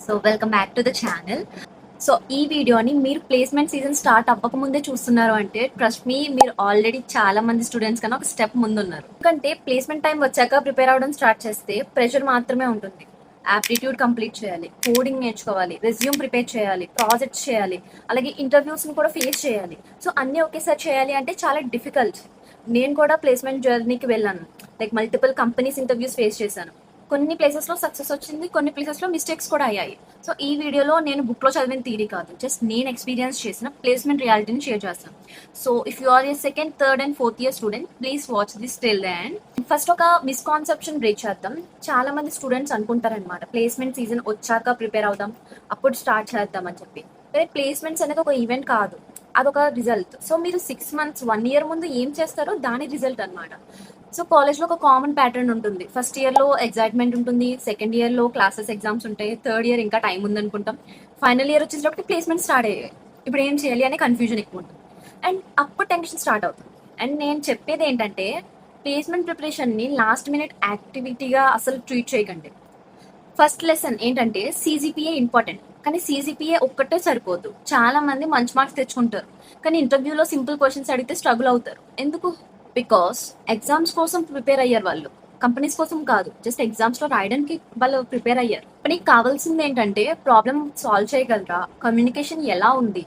So welcome back to the channel. So ఈ వీడియోని మీరు ప్లేస్మెంట్ సీజన్ స్టార్ట్ అవ్వకముందే చూస్తున్నారు అంటే ట్రస్ట్ మీ, మీరు ఆల్రెడీ చాలా మంది స్టూడెంట్స్ కన్నా ఒక స్టెప్ ముందున్నారు. ఎందుకంటే ప్లేస్మెంట్ టైం వచ్చాక ప్రిపేర్ అవ్వడం స్టార్ట్ చేస్తే ప్రెషర్ మాత్రమే ఉంటుంది. యాప్టిట్యూడ్ కంప్లీట్ చేయాలి, కోడింగ్ నేర్చుకోవాలి, రెజ్యూమ్ ప్రిపేర్ చేయాలి, ప్రాజెక్ట్స్ చేయాలి, అలాగే ఇంటర్వ్యూస్ని కూడా ఫేస్ చేయాలి. సో అన్నీ ఒకేసారి చేయాలి అంటే చాలా డిఫికల్ట్. నేను కూడా ప్లేస్మెంట్ జర్నీకి వెళ్ళాను. Like multiple companies interviews face చేశాను. కొన్ని ప్లేసెస్లో సక్సెస్ వచ్చింది, కొన్ని ప్లేసెస్లో మిస్టేక్స్ కూడా అయ్యాయి. సో ఈ వీడియోలో నేను బుక్లో చదివిన థియరీ కాదు, జస్ట్ నేను ఎక్స్పీరియన్స్ చేసిన ప్లేస్మెంట్ రియాలిటీని షేర్ చేస్తాను. So if you are a second, third and fourth year student, please watch this till the end. First ఒక మిస్కాన్సెప్షన్ బ్రేక్ చేద్దాం. చాలా మంది స్టూడెంట్స్ అనుకుంటారనమాట, ప్లేస్మెంట్ సీజన్ వచ్చాక ప్రిపేర్ అవుదాం, అప్పుడు స్టార్ట్ చేద్దాం అని చెప్పి. కానీ ప్లేస్మెంట్స్ అనేది ఒక ఈవెంట్ కాదు, అదొక రిజల్ట్. సో మీరు 6 months 1 year ముందు ఏం చేస్తారో దాని రిజల్ట్ అనమాట. సో కాలేజ్లో ఒక కామన్ ప్యాటర్న్ ఉంటుంది. ఫస్ట్ ఇయర్లో ఎగ్జైట్మెంట్ ఉంటుంది, సెకండ్ ఇయర్లో క్లాసెస్ ఎగ్జామ్స్ ఉంటాయి, థర్డ్ ఇయర్ ఇంకా టైం ఉందనుకుంటాం, ఫైనల్ ఇయర్ వచ్చేటప్పటికి ప్లేస్మెంట్ స్టార్ట్ అయ్యాయి. ఇప్పుడు ఏం చేయాలి అనే కన్ఫ్యూజన్ ఎక్కువ ఉంటుంది అండ్ అప్పుడు టెన్షన్ స్టార్ట్ అవుతుంది. అండ్ నేను చెప్పేది ఏంటంటే, ప్లేస్మెంట్ ప్రిపరేషన్ని లాస్ట్ మినిట్ యాక్టివిటీగా అసలు ట్రీట్ చేయకండి. ఫస్ట్ లెసన్ ఏంటంటే, సీజీపీఏ ఇంపార్టెంట్, కానీ సీజీపీఏ ఒక్కటే సరిపోదు. చాలా మంది మంచి మార్క్స్ తెచ్చుకుంటారు, కానీ ఇంటర్వ్యూలో సింపుల్ క్వశ్చన్స్ అడిగితే స్ట్రగుల్ అవుతారు. ఎందుకు? బికాస్ ఎగ్జామ్స్ కోసం ప్రిపేర్ అయ్యారు వాళ్ళు, కంపెనీస్ కోసం కాదు. జస్ట్ ఎగ్జామ్స్లో రాయడానికి వాళ్ళు ప్రిపేర్ అయ్యారు. నీకు కావాల్సింది ఏంటంటే, ప్రాబ్లమ్ సాల్వ్ చేయగలరా, కమ్యూనికేషన్ ఎలా ఉంది,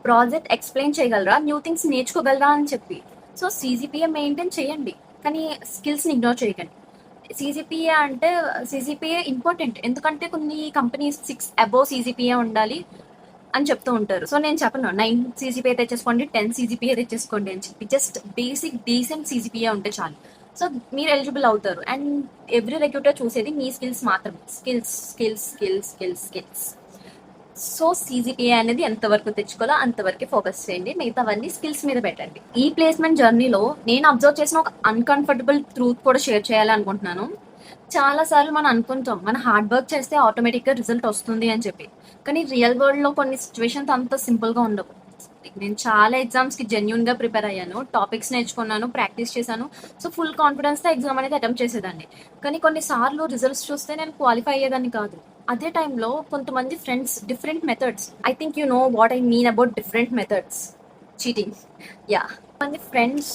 ప్రాజెక్ట్ ఎక్స్ప్లెయిన్ చేయగలరా, న్యూ థింగ్స్ నేర్చుకోగలరా అని చెప్పి. సో సీజీపీఏ మెయింటైన్ చేయండి, కానీ స్కిల్స్ని ఇగ్నోర్ చేయకండి. సీజీపీఏ అంటే సీజీపీఏ ఇంపార్టెంట్, ఎందుకంటే కొన్ని కంపెనీస్ 6 అబోవ్ సీజీపీఏ ఉండాలి అని చెప్తూ ఉంటారు. సో నేను చెప్పను 9 సీజీపీఏ తెచ్చేసుకోండి, 10 సీజీపీఏ తెచ్చేసుకోండి అని చెప్పి. జస్ట్ బేసిక్ డీసెంట్ సీజీపీఏ ఉంటే చాలు. సో మీరు ఎలిజిబుల్ అవుతారు. అండ్ ఎవ్రీ రిక్రూటర్ చూసేది మీ స్కిల్స్ మాత్రమే. Skills skills skills skills skills. So CGPA అనేది ఎంతవరకు తెచ్చుకోవాలో అంతవరకే ఫోకస్ చేయండి, మిగతావన్నీ స్కిల్స్ మీద పెట్టండి. ఈ ప్లేస్మెంట్ జర్నీలో నేను అబ్జర్వ్ చేసిన ఒక అన్కంఫర్టబుల్ ట్రూత్ కూడా షేర్ చేయాలనుకుంటున్నాను. చాలాసార్లు మనం అనుకుంటాం మన హార్డ్ వర్క్ చేస్తే ఆటోమేటిక్గా రిజల్ట్ వస్తుంది అని చెప్పి, కానీ రియల్ వరల్డ్లో కొన్ని సిచ్యువేషన్స్ అంత సింపుల్గా ఉండవు. నేను చాలా ఎగ్జామ్స్కి జెన్యున్గా ప్రిపేర్ అయ్యాను, టాపిక్స్ నేర్చుకున్నాను, ప్రాక్టీస్ చేశాను. సో ఫుల్ కాన్ఫిడెన్స్తో ఎగ్జామ్ అనేది అటెంప్ట్ చేసేదాన్ని. కానీ కొన్నిసార్లు రిజల్ట్స్ చూస్తే నేను క్వాలిఫై అయ్యేదాన్ని కాదు. అదే టైంలో కొంతమంది friends different methods, I think you know what I mean about different methods, cheating. Yeah, కొంతమంది ఫ్రెండ్స్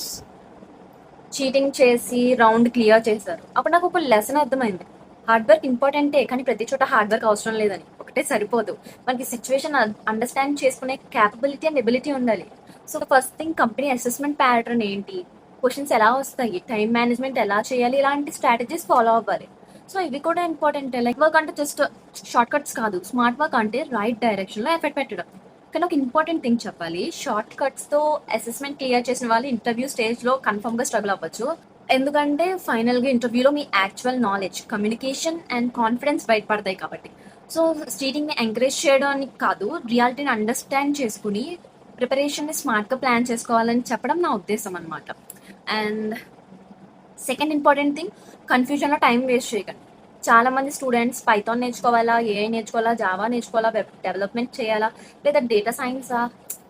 చీటింగ్ చేసి రౌండ్ క్లియర్ చేశారు. అప్పుడు నాకు ఒక లెసన్ అర్థమైంది, హార్డ్ వర్క్ ఇంపార్టెంటే, కానీ ప్రతి చోట హార్డ్ వర్క్ అవసరం లేదని. ఒకటే సరిపోదు, మనకి సిచ్యువేషన్ అండర్స్టాండ్ చేసుకునే క్యాపబిలిటీ అండ్ ఎబిలిటీ ఉండాలి. So first thing, company assessment pattern ఏంటి, క్వశ్చన్స్ ఎలా వస్తాయి, టైం మేనేజ్మెంట్ ఎలా చేయాలి, ఇలాంటి స్ట్రాటజీస్ ఫాలో అవ్వాలి. సో ఇవి కూడా ఇంపార్టెంట్. లైక్ వర్క్ అంటే జస్ట్ షార్ట్ కట్స్ కాదు, స్మార్ట్ వర్క్ అంటే రైట్ డైరెక్షన్లో ఎఫెక్ట్ పెట్టడం. కానీ ఒక ఇంపార్టెంట్ థింగ్ చెప్పాలి, షార్ట్ కట్స్తో అసెస్మెంట్ క్లియర్ చేసిన వాళ్ళు ఇంటర్వ్యూ స్టేజ్లో కన్ఫర్మ్గా స్ట్రగుల్ అవ్వచ్చు. ఎందుకంటే ఫైనల్గా ఇంటర్వ్యూలో మీ actual knowledge, communication and confidence బయటపడతాయి కాబట్టి. సో చీటింగ్ని ఎంకరేజ్ చేయడానికి కాదు, రియాలిటీని అండర్స్టాండ్ చేసుకుని ప్రిపరేషన్ని స్మార్ట్గా ప్లాన్ చేసుకోవాలని చెప్పడం నా ఉద్దేశం అనమాట. అండ్ సెకండ్ ఇంపార్టెంట్ థింగ్, కన్ఫ్యూజన్లో టైం వేస్ట్ చేయకండి. చాలామంది స్టూడెంట్స్ పైథాన్ నేర్చుకోవాలా, ఏఐ నేర్చుకోవాలా, జావా నేర్చుకోవాలా, వెబ్ డెవలప్మెంట్ చేయాలా, లేదా డేటా సైన్సా,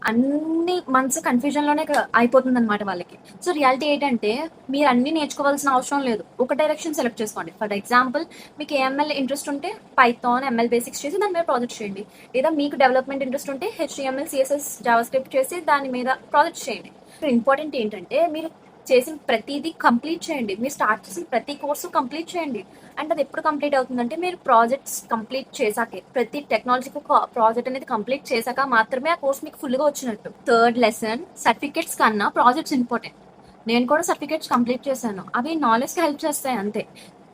అన్ని మంత్స్ కన్ఫ్యూజన్లోనే అయిపోతుంది అనమాట వాళ్ళకి. సో రియాలిటీ ఏంటంటే, మీరు అన్నీ నేర్చుకోవాల్సిన అవసరం లేదు, ఒక డైరెక్షన్ సెలెక్ట్ చేసుకోండి. ఫర్ ఎగ్జాంపుల్, మీకు ఏఎంఎల్ ఇంట్రెస్ట్ ఉంటే పైథాన్ ఎంఎల్ బేసిక్స్ చేసి దాని మీద ప్రాజెక్ట్ చేయండి. లేదా మీకు డెవలప్మెంట్ ఇంట్రెస్ట్ ఉంటే హెచ్టిఎంఎల్ సిఎస్ఎస్ జావా స్క్రిప్ట్ చేసి దాని మీద ప్రాజెక్ట్ చేయండి. ఇంపార్టెంట్ ఏంటంటే, మీరు చేసిన ప్రతిదీ కంప్లీట్ చేయండి, మీరు స్టార్ట్ చేసిన ప్రతి కోర్సు కంప్లీట్ చేయండి. అండ్ అది ఎప్పుడు కంప్లీట్ అవుతుందంటే, మీరు ప్రాజెక్ట్స్ కంప్లీట్ చేశాకే, ప్రతి టెక్నాలజీకి ప్రాజెక్ట్ అనేది కంప్లీట్ చేశాక మాత్రమే ఆ కోర్స్ మీకు ఫుల్గా వచ్చినట్టు. థర్డ్ లెసన్, సర్టిఫికేట్స్ కన్నా ప్రాజెక్ట్స్ ఇంపార్టెంట్. నేను కూడా సర్టిఫికేట్స్ కంప్లీట్ చేశాను, అవి నాలెడ్జ్కి హెల్ప్ చేస్తాయి అంతే.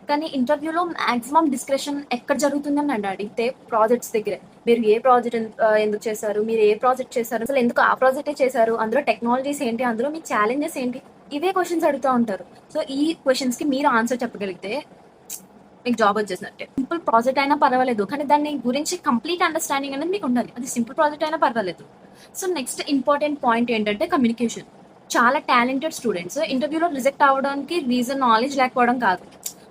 కానీ ఇంటర్వ్యూలో మ్యాక్సిమం డిస్కషన్ ఎక్కడ జరుగుతుందని నన్ను అడిగితే ప్రాజెక్ట్స్ దగ్గరే. మీరు ఏ ప్రాజెక్ట్ ఎందుకు చేశారు, మీరు ఏ ప్రాజెక్ట్ చేశారు, అసలు ఎందుకు ఆ ప్రాజెక్టే చేశారు, అందులో టెక్నాలజీస్ ఏంటి, అందులో మీ ఛాలెంజెస్ ఏంటి, ఇవే క్వశ్చన్స్ అడుగుతూ ఉంటారు. సో ఈ క్వశ్చన్స్కి మీరు ఆన్సర్ చెప్పగలిగితే మీకు జాబ్ వచ్చేసినట్టే. సింపుల్ ప్రాజెక్ట్ అయినా పర్వాలేదు, కానీ దాని గురించి కంప్లీట్ అండర్స్టాండింగ్ అనేది మీకు ఉండాలి. అది సింపుల్ ప్రాజెక్ట్ అయినా పర్వాలేదు. సో నెక్స్ట్ ఇంపార్టెంట్ పాయింట్ ఏంటంటే కమ్యూనికేషన్. చాలా టాలెంటెడ్ స్టూడెంట్స్ ఇంటర్వ్యూలో రిజెక్ట్ అవ్వడానికి రీజన్ నాలెడ్జ్ లేకపోవడం కాదు,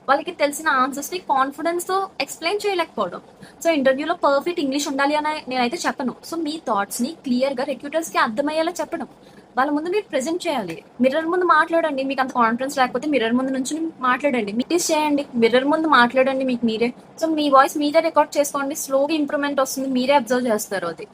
వాళ్ళకి తెలిసిన ఆన్సర్స్ని కాన్ఫిడెన్స్తో ఎక్స్ప్లెయిన్ చేయలేకపోవడం. సో ఇంటర్వ్యూలో పర్ఫెక్ట్ ఇంగ్లీష్ ఉండాలి అని నేనైతే చెప్పను. సో మీ థాట్స్ని క్లియర్గా రిక్రూటర్స్కి అర్థమయ్యేలా చెప్పడం. వాళ్ళ ముందు మీరు ప్రెజెంట్ చేయాలి. మిర్రర్ ముందు మాట్లాడండి. మీకు అంత కాన్ఫిడెన్స్ లేకపోతే మిర్రర్ ముందు నుంచొని మాట్లాడండి. ప్రాక్టీస్ చేయండి. మిర్రర్ ముందు మాట్లాడండి మీకు మీరే. సో మీ వాయిస్ మీరే రికార్డ్ చేసుకోండి. స్లోగా ఇంప్రూవ్‌మెంట్ వస్తుంది. మీరే అబ్జర్వ్ చేస్తారు అది.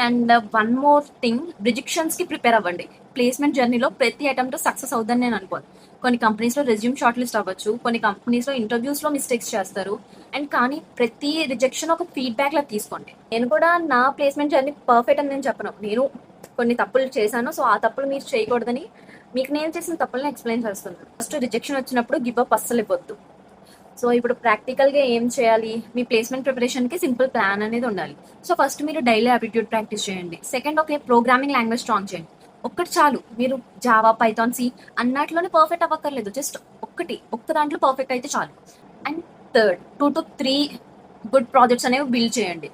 అండ్ వన్ మోర్ థింగ్, రిజెక్షన్స్‌కి ప్రిపేర్ అవ్వండి. ప్లేస్‌మెంట్ జర్నీలో ప్రతి అటెంప్ట్ సక్సెస్ అవుద్దని నేను అనుకోను. కొన్ని కంపెనీస్‌లో రెజ్యూమ్ షార్ట్ లిస్ట్ అవ్వచ్చు. కొన్ని కంపెనీస్‌లో ఇంటర్వ్యూస్‌లో మిస్టేక్స్ చేస్తారు. అండ్ కానీ ప్రతి రిజెక్షన్ ఒక ఫీడ్‌బ్యాక్ లాగా తీసుకోండి. నేను కూడా నా ప్లేస్‌మెంట్ జర్నీ పర్ఫెక్ట్ అని నేను చెప్పను. నేను కొన్ని తప్పులు చేశాను. సో ఆ తప్పులు మీరు చేయకూడదని మీకు నేను చేసిన తప్పులను ఎక్స్‌ప్లెయిన్ చేస్తున్నాను. ఫస్ట్ రిజెక్షన్ వచ్చినప్పుడు గివ్ అప్ అస్సలు ఇవ్వొద్దు. సో ఇప్పుడు ప్రాక్టికల్‌గా ఏం చేయాలి? మీ ప్లేస్‌మెంట్ ప్రిపరేషన్‌కి సింపుల్ ప్లాన్ అనేది ఉండాలి. సో ఫస్ట్ మీరు డైలీ ఆప్టిట్యూడ్ ప్రాక్టీస్ చేయండి. సెకండ్ ఒక ప్రోగ్రామింగ్ లాంగ్వేజ్ స్ట్రాంగ్ చేయండి. ఒక్కటి చాలు. మీరు జావా, పైథాన్, సి అన్నట్లోనే పర్ఫెక్ట్ అవ్వక్కర్లేదు. జస్ట్ ఒక్క దాంట్లో పర్ఫెక్ట్ అయితే చాలు. అండ్ థర్డ్ 2-3 గుడ్ ప్రాజెక్ట్స్ అనేవి బిల్డ్ చేయండి.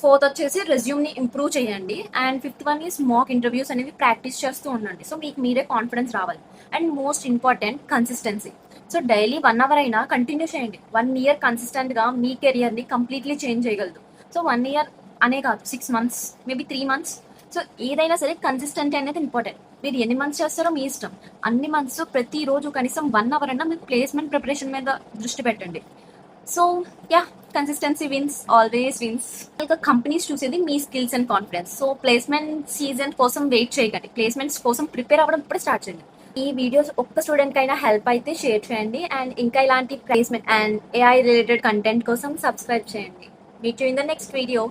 ఫోర్త్ వచ్చేసి రెజ్యూమ్‌ని ఇంప్రూవ్ చేయండి. And fifth one is mock interviews అనేవి ప్రాక్టీస్ చేస్తూ ఉండండి. సో మీకు మీరే కాన్ఫిడెన్స్ రావాలి. And most important consistency. So daily 1 hour అయినా కంటిన్యూ చేయండి. 1 ఇయర్ కన్సిస్టెంట్‌గా మీ కెరియర్‌ని కంప్లీట్‌లీ చేంజ్ చేయగలదు. సో 1 ఇయర్ అనే కాదు, 6 మంత్స్, మేబీ 3 మంత్స్. సో ఏదైనా సరే కన్సిస్టెంట్ అనేది ఇంపార్టెంట్. మీరు ఎన్ని మంత్స్ చేస్తారో మీ ఇష్టం. అన్ని మంత్స్ ప్రతిరోజు కనీసం 1 అవర్ అన్నా మీరు ప్లేస్‌మెంట్ ప్రిపరేషన్ మీద దృష్టి పెట్టండి. So yeah! Consistency wins, always wins. ఇంకా కంపెనీస్ చూసేది మీ skills and confidence. So placement season కోసం వెయిట్ చేయకండి. ప్లేస్‌మెంట్స్ కోసం ప్రిపేర్ అవ్వడం ఇప్పుడే స్టార్ట్ చేయండి. ఈ వీడియోస్ ఒక్క స్టూడెంట్ కైనా హెల్ప్ అయితే షేర్ చేయండి. అండ్ ఇంకా ఇలాంటి placement and AI related content కోసం సబ్స్క్రైబ్ చేయండి. Meet you in the next video.